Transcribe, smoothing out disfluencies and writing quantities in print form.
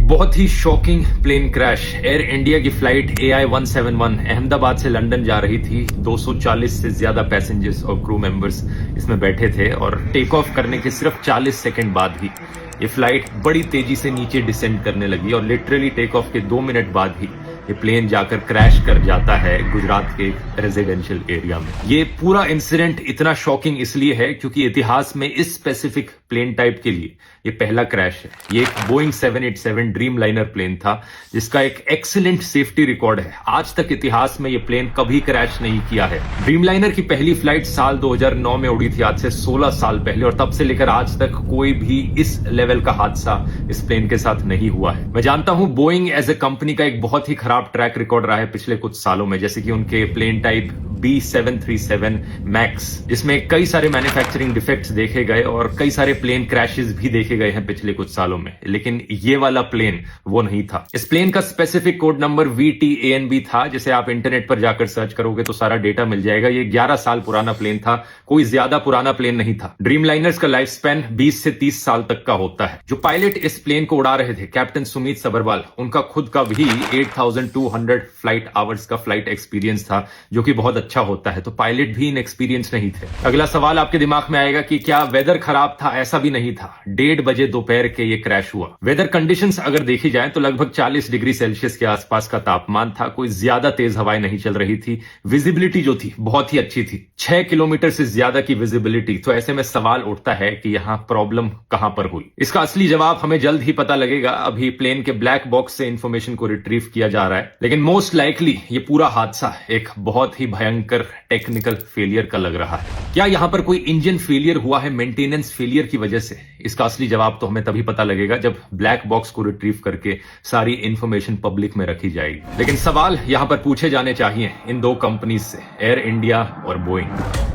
बहुत ही shocking plane crash. Air India की फ्लाइट AI-171 अहमदाबाद से लंदन जा रही थी। 240 से ज्यादा पैसेंजर्स और क्रू मेंबर्स इसमें बैठे थे और टेक ऑफ करने के सिर्फ 40 सेकंड बाद ही ये फ्लाइट बड़ी तेजी से नीचे डिसेंड करने लगी और लिटरली टेक ऑफ के 2 मिनट बाद ही ये प्लेन जाकर क्रैश कर जाता है गुजरात के रेजिडेंशियल एरिया में। ये पूरा इंसिडेंट इतना शॉकिंग इसलिए है क्योंकि इतिहास में इस स्पेसिफिक प्लेन टाइप के लिए ये पहला क्रैश है। ये एक बोइंग 787 ड्रीम लाइनर प्लेन था जिसका एक एक्सीलेंट सेफ्टी रिकॉर्ड है। आज तक इतिहास में ये प्लेन कभी क्रैश नहीं किया है। ड्रीम लाइनर की पहली फ्लाइट साल 2009 में उड़ी थी, आज से 16 साल पहले, और तब से लेकर आज तक कोई भी इस लेवल का हादसा इस प्लेन के साथ नहीं हुआ है। मैं जानता हूं बोइंग एज ए कंपनी का एक बहुत ही खराब ट्रैक रिकॉर्ड रहा है पिछले कुछ सालों में, जैसे कि उनके प्लेन टाइप B737 मैक्स जिसमें कई सारे मैन्युफैक्चरिंग डिफेक्ट्स देखे गए और कई सारे प्लेन क्रैशेस भी देखे गए हैं पिछले कुछ सालों में, लेकिन ये वाला प्लेन वो नहीं था। इस प्लेन का स्पेसिफिक कोड नंबर VTANB था, जिसे आप इंटरनेट पर जाकर सर्च करोगे तो सारा डेटा मिल जाएगा। ये 11 साल पुराना प्लेन था, कोई ज्यादा पुराना प्लेन नहीं था। ड्रीम लाइनर्स का लाइफ स्पैन 20 से 30 साल तक का होता है। जो पायलट इस प्लेन को उड़ा रहे थे, कैप्टन सुमित सबरवाल, उनका खुद का भी 8200 फ्लाइट आवर्स का फ्लाइट एक्सपीरियंस था, जो कि बहुत अच्छा होता है, तो पायलट भी इनएक्सपीरियंस नहीं थे। अगला सवाल आपके दिमाग में आएगा कि क्या वेदर खराब था? ऐसा भी नहीं था। 1:30 बजे दोपहर के ये क्रैश हुआ। वेदर कंडीशंस अगर देखी जाए तो लगभग 40 डिग्री सेल्सियस के आसपास का तापमान था। कोई ज्यादा तेज हवाएं नहीं चल रही थी। विजिबिलिटी जो थी बहुत ही अच्छी थी, 6 किलोमीटर से ज्यादा की विजिबिलिटी। तो ऐसे में सवाल उठता है कि यहां प्रॉब्लम कहां पर हुई। इसका असली जवाब हमें जल्द ही पता लगेगा। अभी प्लेन के ब्लैक बॉक्स से इंफॉर्मेशन को रिट्रीव किया जा रहा है, लेकिन मोस्ट लाइकली ये पूरा हादसा एक बहुत ही भयंकर टेक्निकल फेलियर का लग रहा है। क्या यहां पर कोई इंजन फेलियर हुआ है मेंटेनेंस फेलियर की वजह से? इसका असली जवाब तो हमें तभी पता लगेगा जब ब्लैक बॉक्स को रिट्रीव करके सारी इंफॉर्मेशन पब्लिक में रखी जाएगी। लेकिन सवाल यहां पर पूछे जाने चाहिए इन दो कंपनीज से, एयर इंडिया और बोइंग।